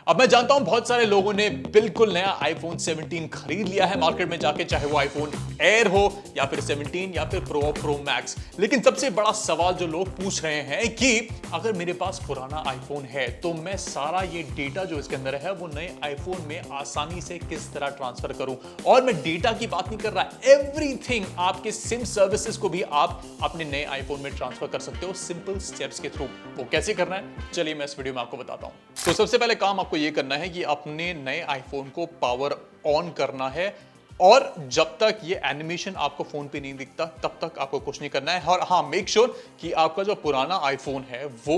अब मैं जानता हूं बहुत सारे लोगों ने बिल्कुल नया आईफोन 17 खरीद लिया है मार्केट में जाके, चाहे वो आईफोन एयर हो या फिर 17 या फिर प्रो मैक्स। लेकिन सबसे बड़ा सवाल जो लोग पूछ रहे हैं कि अगर मेरे पास पुराना आईफोन है तो मैं सारा ये डेटा जो इसके अंदर है वो नए आईफोन में आसानी से किस तरह ट्रांसफर करूं। और मैं डेटा की बात नहीं कर रहा, एवरीथिंग, आपके सिम सर्विसेज को भी आप अपने नए आईफोन में ट्रांसफर कर सकते हो सिंपल स्टेप्स के थ्रू। वो कैसे करना है चलिए मैं इस वीडियो में आपको बताता हूं। तो सबसे पहले काम आपको ये करना है कि अपने नए आईफोन को पावर ऑन करना है और जब तक ये एनिमेशन आपको फोन पे नहीं दिखता तब तक आपको कुछ नहीं करना है। और हाँ, मेक श्योर कि आपका जो पुराना आईफोन है वो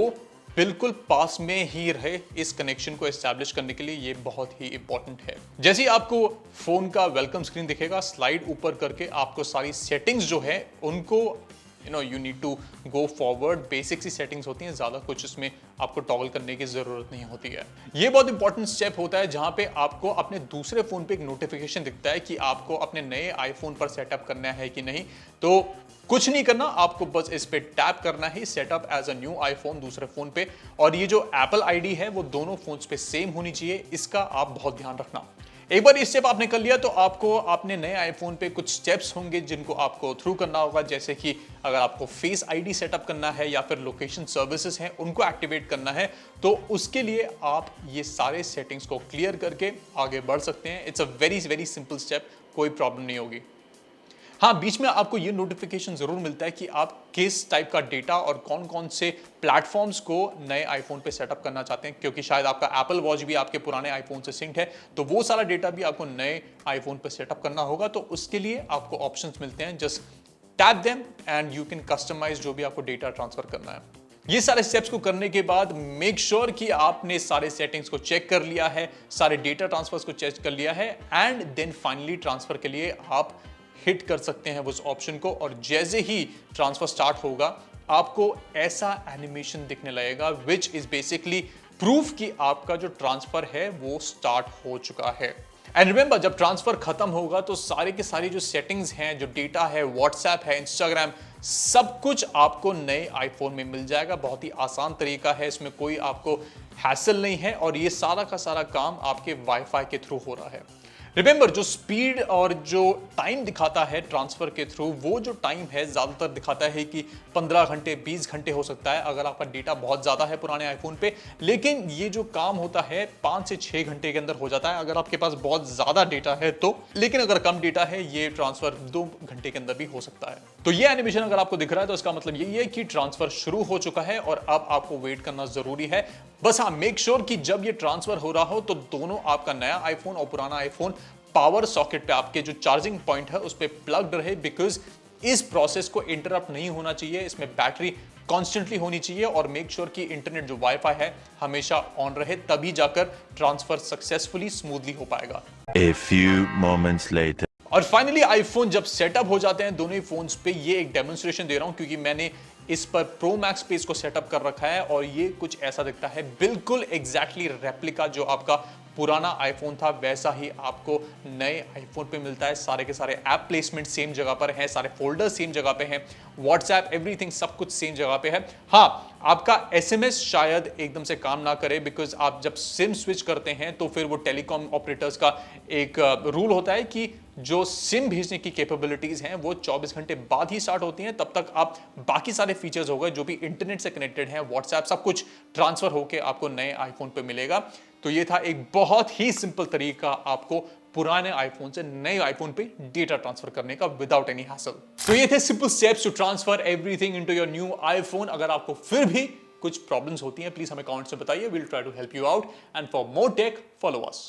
बिल्कुल पास में ही रहे। इस कनेक्शन को एस्टैब्लिश करने के लिए ये बहुत ही इंपॉर्टेंट है। जैसे ही आपको फोन का वेलकम स्क्रीन दिखेगा, स्लाइड ऊपर करके आपको सारी सेटिंग्स जो है उनको you need to go forward. Basic सी सेटिंग्स होती हैं, ज्यादा कुछ इसमें आपको टॉगल करने की जरूरत नहीं होती है। ये बहुत इंपॉर्टेंट स्टेप होता है जहां पे आपको अपने दूसरे फोन पे एक नोटिफिकेशन दिखता है कि आपको अपने नए आईफोन पर सेटअप करना है कि नहीं। तो कुछ नहीं करना, आपको बस इस पे टैप करना है, setup as a new iPhone दूसरे फोन पे। और ये जो एप्पल आईडी है वो दोनों फोन्स पे सेम होनी चाहिए, इसका आप बहुत ध्यान रखना। एक बार ये स्टेप आपने कर लिया तो आपको अपने नए आईफोन पे कुछ स्टेप्स होंगे जिनको आपको थ्रू करना होगा। जैसे कि अगर आपको फेस आईडी सेटअप करना है या फिर लोकेशन सर्विसेज हैं उनको एक्टिवेट करना है तो उसके लिए आप ये सारे सेटिंग्स को क्लियर करके आगे बढ़ सकते हैं। It's a very very simple step, कोई प्रॉब्लम नहीं होगी। हाँ, बीच में आपको ये नोटिफिकेशन जरूर मिलता है कि आप किस टाइप का डेटा और कौन कौन से प्लेटफॉर्म्स को नए आईफोन पे सेटअप करना चाहते हैं, क्योंकि शायद आपका एप्पल वॉच भी आपके पुराने आईफोन से सिंक्ड है। तो वो सारा डेटा भी आपको नए आईफोन पे सेटअप करना होगा। तो उसके लिए आपको ऑप्शंस मिलते हैं, just tap them and you can customise जो भी आपको डेटा ट्रांसफर करना है। ये सारे स्टेप्स को करने के बाद मेक श्योर कि आपने सारे सेटिंग्स को चेक कर लिया है, सारे डेटा ट्रांसफर्स को चेक कर लिया है एंड देन फाइनली ट्रांसफर के लिए आप हिट कर सकते हैं उस ऑप्शन को। और जैसे ही ट्रांसफर स्टार्ट होगा आपको ऐसा एनिमेशन दिखने लगेगा विच इज बेसिकली प्रूफ कि आपका जो ट्रांसफर है वो स्टार्ट हो चुका है। एंड रिमेंबर, जब ट्रांसफर खत्म होगा तो सारे के सारी जो सेटिंग्स हैं, जो डेटा है, व्हाट्सएप है, इंस्टाग्राम, सब कुछ आपको नए आईफोन में मिल जाएगा। बहुत ही आसान तरीका है, इसमें कोई आपको हैसल नहीं है और ये सारा का सारा काम आपके वाईफाई के थ्रू हो रहा है। रिमेंबर, जो स्पीड और जो टाइम दिखाता है ट्रांसफर के थ्रू, वो जो टाइम है ज्यादातर दिखाता है कि 15 घंटे 20 घंटे हो सकता है अगर आपका डेटा बहुत ज्यादा है पुराने आईफोन पे। लेकिन ये जो काम होता है 5 से 6 घंटे के अंदर हो जाता है अगर आपके पास बहुत ज्यादा डेटा है तो। लेकिन अगर कम डेटा है ये ट्रांसफर 2 घंटे के अंदर भी हो सकता है। तो ये एनिमेशन अगर आपको दिख रहा है तो इसका मतलब यही है कि ट्रांसफर शुरू हो चुका है और अब आपको वेट करना जरूरी है। बस हाँ, मेक श्योर कि जब ये ट्रांसफर हो रहा हो तो दोनों, आपका नया आईफोन और पुराना आईफोन, पावर सॉकेट पे आपके जो चार्जिंग पॉइंट है उस पे प्लग्ड रहे। बिकॉज इस प्रोसेस को इंटरप्ट नहीं होना चाहिए, इसमें बैटरी कॉन्स्टेंटली होनी चाहिए और मेक श्योर कि इंटरनेट जो वाईफाई है हमेशा ऑन रहे, तभी जाकर ट्रांसफर सक्सेसफुली स्मूथली हो पाएगा। A few moments later. और फाइनली आईफोन जब सेटअप हो जाते हैं दोनों ही फोन्स पे, ये एक डेमोन्स्ट्रेशन दे रहा हूं क्योंकि मैंने इस पर प्रो मैक्स पे इसको सेटअप कर रखा है और ये कुछ ऐसा दिखता है, बिल्कुल एग्जैक्टली रेप्लिका जो आपका पुराना आईफोन था वैसा ही आपको नए आईफोन पे मिलता है। सारे के सारे ऐप प्लेसमेंट सेम जगह पर है, सारे फोल्डर सेम जगह पे हैं, व्हाट्सएप एवरीथिंग सब कुछ सेम जगह पे है। हाँ, आपका एसएमएस शायद एकदम से काम ना करे बिकॉज आप जब सिम स्विच करते हैं तो फिर वो टेलीकॉम ऑपरेटर्स का एक रूल होता है कि जो सिम भेजने की कैपेबिलिटीज हैं वो 24 घंटे बाद ही स्टार्ट होती हैं। तब तक आप बाकी सारे फीचर्स हो गए जो भी इंटरनेट से कनेक्टेड है, व्हाट्सएप, सब कुछ ट्रांसफर होकर आपको नए आईफोन पे मिलेगा। तो ये था एक बहुत ही सिंपल तरीका आपको पुराने आईफोन से नए आईफोन पे डेटा ट्रांसफर करने का विदाउट एनी हैसल। तो ये थे simple steps to transfer everything into your new iPhone. अगर आपको फिर भी कुछ प्रॉब्लम्स होती हैं प्लीज हमें कमेंट्स में बताइए, will try to help you out and for more tech follow us.